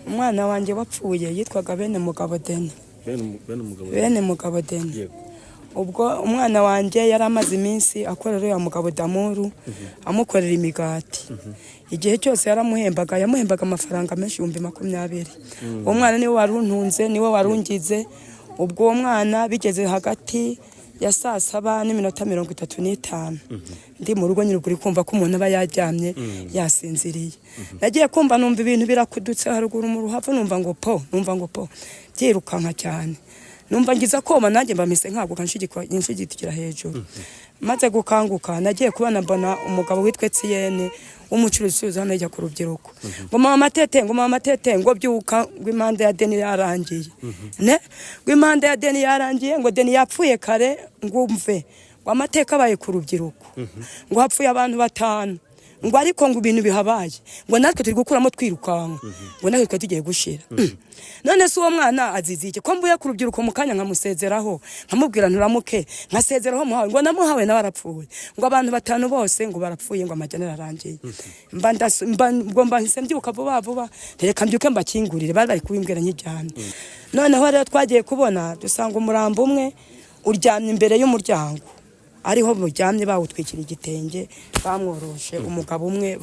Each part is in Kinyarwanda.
umwana wanjye wapfuye yitwaga bene mugabo Deni. Bene mugabo Deni. Ubwo umwana wanjye yari amaze iminsi akorera ya mugabo Damuru amukorera imigati. Igihe cyose yaramuhembaga amafaranga menshi 20,000. Uwo mwana niwe waruntunze, niwe warungize. Ubwo uwo mwana bigeze hagati ya 7:35 ndi mu rugo nyiruguri kumva ko umuntu aba yaryamye yasinziriye. Nagiye kumva numva ibintu birakudutse haruguru mu ruhavu, numva ngo po byirukanka cyane. Numva ngiza koma nanjye mbamise nkaguka nshigikira hejuru. Maze gukanguka nagiye kubana mbona umugabo witwe Etienne umucuruzi uzana ijya ku rubyiruko. Ngo mama tete ngo byuka ngo imanda ya Deni yarangiye. Ne ngo imanda ya Deni yarangiye, ngo Deni yapfuye kare ngumve. Ngo amateka abaye ku rubyiruko. Ngo hapfuye abantu 5. Ngo ariko ngo ibintu bihabaye. Ngo natwe turi gukuramo twirukanka. Ngo natwe tugiye gushira. None se uwo mwana azizike ko mbuye ku rubyiruko mu kanya nkamusezeraho nkamubwira nturamuke nkasezeraho muhawe ngo namuhawe nabarapfuye. Ngo abantu 5 bose ngo barapfuye ngo amajyana arangiye. Mba hise mbyuka vuba reka mbyuke mbakingurire bari kubimbwira nk'ijyana. Noneho rero twagiye kubona dusanga umurambo umwe uryamye imbere y'umuryango. Ariho muryamye bawutwikira igitenge bamworoshe umugabo umwe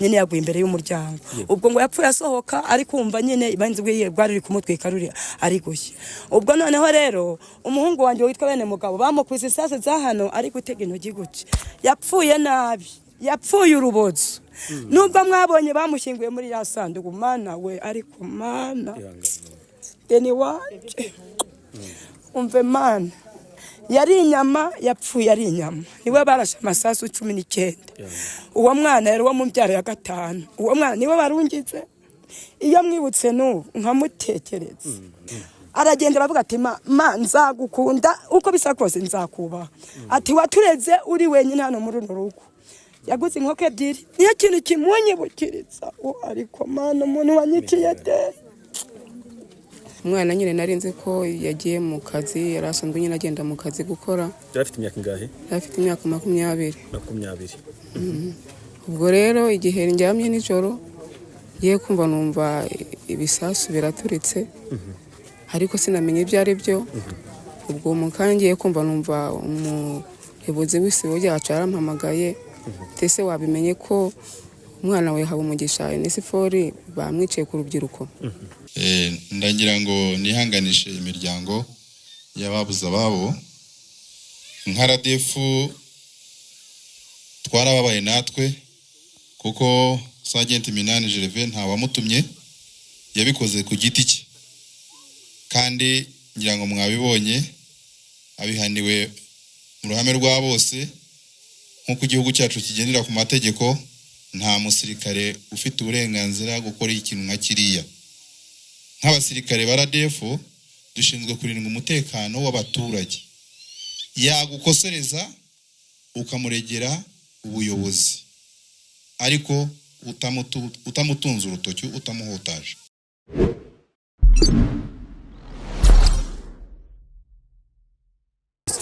nyine yaguye imbere y'umuryango. Ubwo ngo yapfuye asohoka ari kumva nyine ibanze bwe bwari kumutwika ruri ari gushya. Ubwo noneho rero umuhungu wanjye witwa bene mugabo bamukwiza isase za hano ari gutega intoki guce. Yapfuye nabi, yapfuye urubozo. Nubwo mwabonye bamushyinguye muri ya sanduku, mana we ariko mana Deni wanje umve mana yari inyama, yapfuye ari inyama. Niwe barashe amasasu 19. Uwo mwana yari wo mu mbyaro ya 5. Uwo mwana niwe barungize. Iyo mwibutse n'ubu nkamutekereza. Aragenda aravuga ati ma nzagukunda uko bisa kose nzakubaha. Ati watureze uri wenyine hano muri runo rugo. Yaguze inkoko 2. Niyo kintu kimunyibukiriza. Ariko mana umuntu wanyikiye de. Umwana nyine narinze ko yagiye mu kazi, yarasanzwe nyine agenda mu kazi gukora. Yarafite imyaka ingahe? Yarafite imyaka 20. Ubwo rero igihe njyamye nijoro ngiye kumva numva ibisasu biraturitse. Ariko sinamenye ibyo ari byo. Ubwo mukangiye kumva numva umuyobozi w'isibo ryacu arampamagaye. Tese wabimenye ko umwana we Habumugisha Onesifori bamwiciye ku rubyiruko. Ndagira ngo nihanganishe imiryango y'ababuze ababo. Nka RDF twarababaye natwe kuko Sergeant Minani Gervais nta wamutumye, yabikoze ku giti cye. Kandi ngira ngo mwabibonye abihaniwe mu ruhame rwa bose nk'uko igihugu cyacu kigendera ku mategeko. Nta musirikare ufite uburenganzira gukora ikintu nka kiriya. Nk'abasirikare ba RDF dushinzwe kurinda umutekano w'abaturage. Yagukosereza ukamuregera ubuyobozi, ariko utamutunza urutoki, utamuhotaje.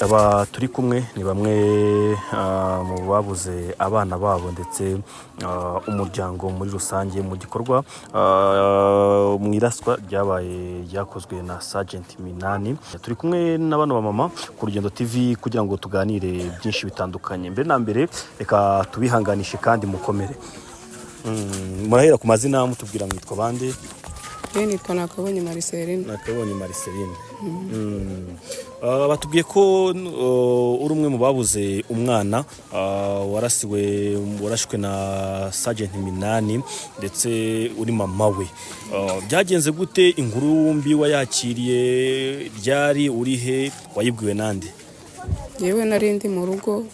Aba turi kumwe ni bamwe mu babuze abana babo ndetse umuryango muri rusange mu gikorwa mu iraswa ryakozwe na Sergeant Minani. Turi kumwe n'abana ba mama ku Rugendo TV kugira ngo tuganire byinshi bitandukanye. Mbere na mbere reka tubihanganishe kandi mukomere. Murahera ku mazina mutubwira mwitwa bande? Nitwa Nakabonye Marceline. Nakabonye Marceline. Batubwiye ko uri umwe mu babuze umwana warashwe na Sergeant Minani ndetse uri mama we. Byagenze gute? Inkuru mbi wayakiriye ryari? Urihe? Wayibwiwe nande? Yewe narindi mu rugo.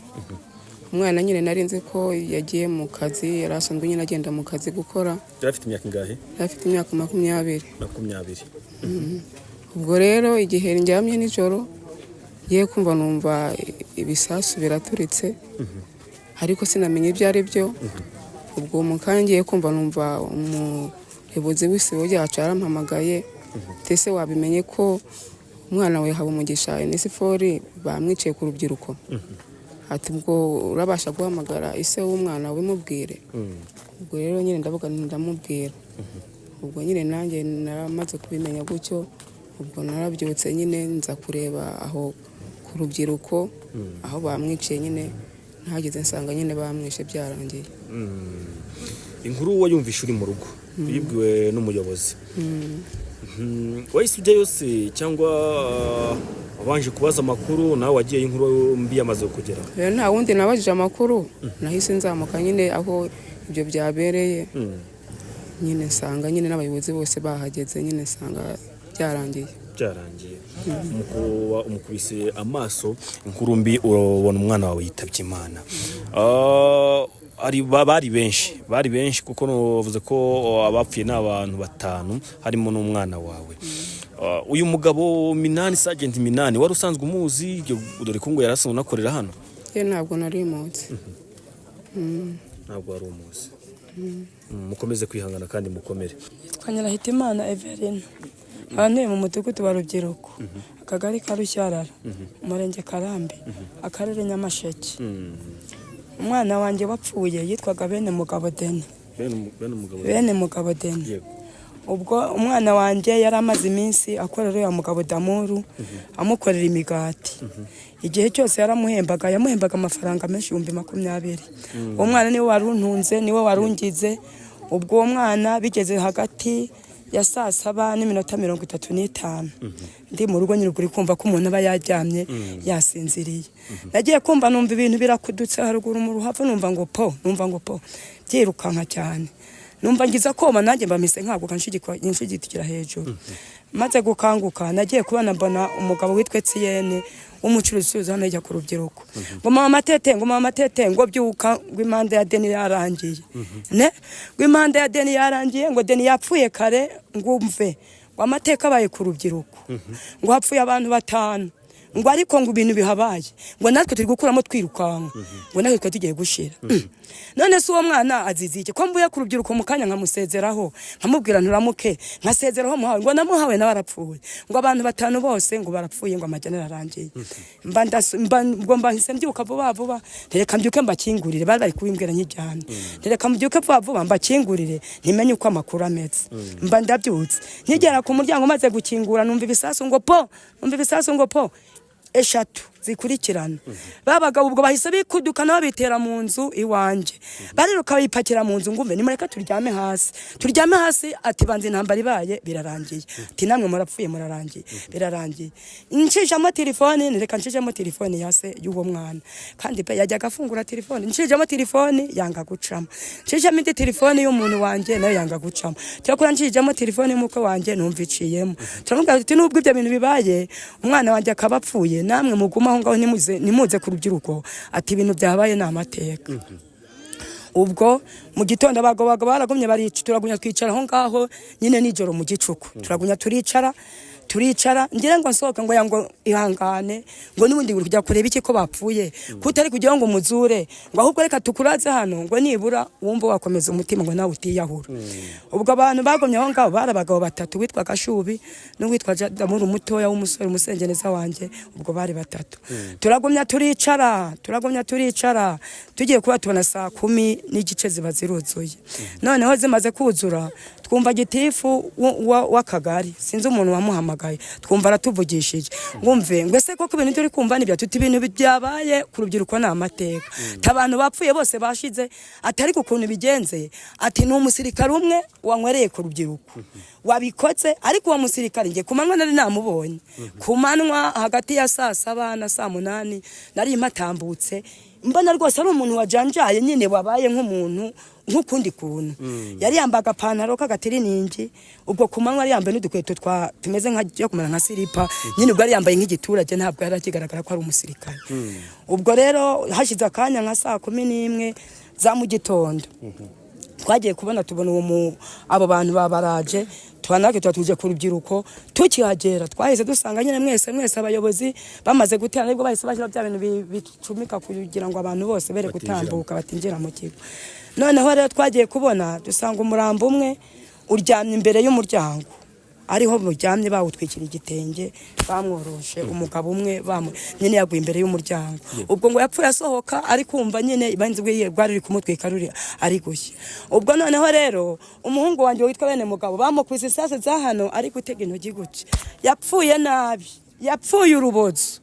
Umwana nyine narinze ko yagiye mu kazi, yarasanzwe nyine agenda mu kazi gukora. Yarafite imyaka ingahe? Yarafite imyaka 20. Ubwo rero igihe njyamye nijoro ngiye kumva numva ibisasu biraturitse. Ariko sinamenye ibyo ari byo. Ubwo mukangiye kumva numva umuyobozi w'isibo ryacu arampamagaye. Tese wabimenye ko umwana we Habumugisha Onesifori bamwiciye ku rubyiruko. Ati ubwo urabasha guhamagara ise w'umwana we mubwire. Ubwo rero nyine ndavuga ndamubwira. ubwo nyine nanjye naramaze kubimenya gutyo, ubwo narabyutse nyine nza kureba aho ku rubyiruko aho bamwiciye, nyine ntageze nsanga nyine bamwishe byarangiye. Inkuru wayumvishe uri mu rugo yibwiwe n'umuyobozi, wahise ujya yose cyangwa wabanje kubaza amakuru nawe wagiye inkuru mbi yamaze kugera? Rero nta wundi nabajije amakuru, nahise nzamuka nyine aho ibyo byabereye, nyine nsanga nyine n'abayobozi bose bahageze, nyine nsanga byarangiye. Umukubise amaso inkuru mbi, urabona umwana wawe yitabye Imana. Bari benshi kuko navuze ko abapfuye ni abantu 5 harimo n'umwana wawe. Uyu mugabo Minani, Sergeant Minani, wari usanzwe umuzi dore ko ngo yarasanzwe unakorera hano? Ntabwo nari muzi. Ntabwo wari umuzi. Mukomeze kwihangana kandi mukomere. Twanyirahitimana Everine, abantuye mu mudugudu wa Rubyiruko, akagari ka Rushyarara, umurenge Karambi, akarere Nyamasheke. Umwana wanjye wapfuye yitwaga Bene Mugabo Deni. Bene Mugabo Deni. Ubwo umwana wanjye yari amaze iminsi akorera ya Mugabo Damuru, amukorera imigati. Igihe cyose yaramuhembaga, yamuhembaga amafaranga menshi 20,000. Uwo mwana niwe waruntunze, niwe warungize. Ubwo uwo mwana bigeze hagati ya 7:35 ndi mu rugo nyine kuri kumva ko umuntu aba yaryamye yasinziriye. Nagiye kumva numva ibintu birakudutse haruguru mu ruhavu, numva ngo po byirukanka cyane. Numva ngiza koma nanjye mbamise nkaguka nshigikira hejuru. Maze gukanguka nagiye kubana mbona umugabo witwe Etienne umucuruzi hano yajya ku Rubyiruko. Ngo mama matete ngo byuka gw'imanda ya Deni yarangiye. Gw'imanda ya Deni yarangiye, ngo Deni yapfuye kare ngumve. Ngo amateka abaye ku Rubyiruko. Ngo hapfuye abantu 5. Ngo ariko ngo ibintu bihabaye. Ngo natwe turi gukuramo twirukanka. Ngo natwe tugiye gushira. None se uwo mwana azizike ko mbuye ku Rubyiruko mu kanya nkamusezeraho, nkamubwira nturamuke, nkasezeraho muhawe, ngo namuhawe nawe arapfuye. Ngo abantu 5 bose ngo barapfuye, ngo amajyana arangiye. Mba hise mbyuka vuba, reka mbyuke mbakingurire, bari kubimbwira nk'ijyana. Reka mbyuke vuba mbakingurire, ntimenye uko amakuru ameze. Mba ndabyutse, nkigera ku muryango maze gukingura numva ibisasu ngo po, 3 zikurikirana. Babagabo ubwo bahise bikuduka nabo bitera mu nzu iwanje. Bariruka bayipakira mu nzu ngumve nimureka turyame hasi. Ati banze intambara ibaye birarangiye. Ati namwe murapfuye murarangiye. Birarangiye. Nshijamo telefone, reka nshijemo telefone yase y'uwo mwana. Kandi pe yajyaga afungura telefone. Nshijemo telefone yanga gucamo. Nshijemo indi telefone y'umuntu wanje nayo yanga gucamo. Cyakora nshijemo telefone y'umuko wanje numviciyemo. Turamubwira ati nubwo ibyo bintu bibaye umwana wanje akabapfuye namwe muguma ngaho nimuze ku Rubyiruko, ati ibintu byabaye n'amateka. Ubwo mu gitondo abagabo baragumye turagunya twicara aho ngaho nyine nijoro mu gicuku. Turagunya turicara ngira ngo nsohoka ngo yango ihangane ngo nibundi buri kujya kureba iki ko bapfuye kutari kugira ngo muzure ngo ahubwo reka tukuraze hano ngo nibura wumva wakomeza umutima ngo nawe utiyahura. Ubwo abantu bagomye aho ngaho barabagabo 3 witwa Gashubi n'uwitwa Damuru mutoya w'umusore umusengeneza wanje. Ubwo bari 3 turagumya turicara tugiye kuba tubona 10 n'igice ziba ziruzuye. Noneho zimaze kuzura twumva gitifu w'akagari sinzi umuntu wamuhamagaye, twumva aratuvugishije ngumve ngwese koko ibintu turi kumva nibya tuti ibintu byabaye ku Rubyiruko na amateka. Tabantu bapfuye bose bashize atari kukuntu bigenze, ati n'umusirikare umwe wanywereye ku Rubyiruko wabikotse, ariko wa musirikare nge kumanwa nari namubonye kumanwa hagati ya 7 na 8 nari impatambutse mbona rwose ari umuntu wajanjaye nyine wabaye nk'umuntu nk'ukundi kuntu. Yari yambaga pantaro k'agatiriningi, ubwo kumanwa yari yambaye n'udukweto tumeze nka kumera nka silipa nyine, ubwo yari yambaye nk'igiturage ntabwo yari akigaragara ko ari umusirikare. Ubwo rero hashize akanya nka 11 za mu gitondo twagiye kubona tubona abo bantu babaraje twanake tuje ku Rubyiruko. Tukihagera twahise dusanga nyine mwese abayobozi bamaze gutera, nibwo bahise bashira bya bintu bicumika kugira ngo abantu bose bere gutambuka batinjira mu kigo. Noneho rero twagiye kubona dusanga umurambo umwe uryamye imbere y'umuryango ariho muryamye bawutwikira igitenge bamworoshe umugabo umwe nyine yaguye imbere y'umuryango ubwo ngo yapfuye asohoka ari kumva nyine banzi bwe rwari kumutwika ruri ari gushya ubwo noneho rero umuhungu wanjye witwa bene mugabo bamukubise isase za hano ari gutega intoki guke yapfuye nabi yapfuye urubozo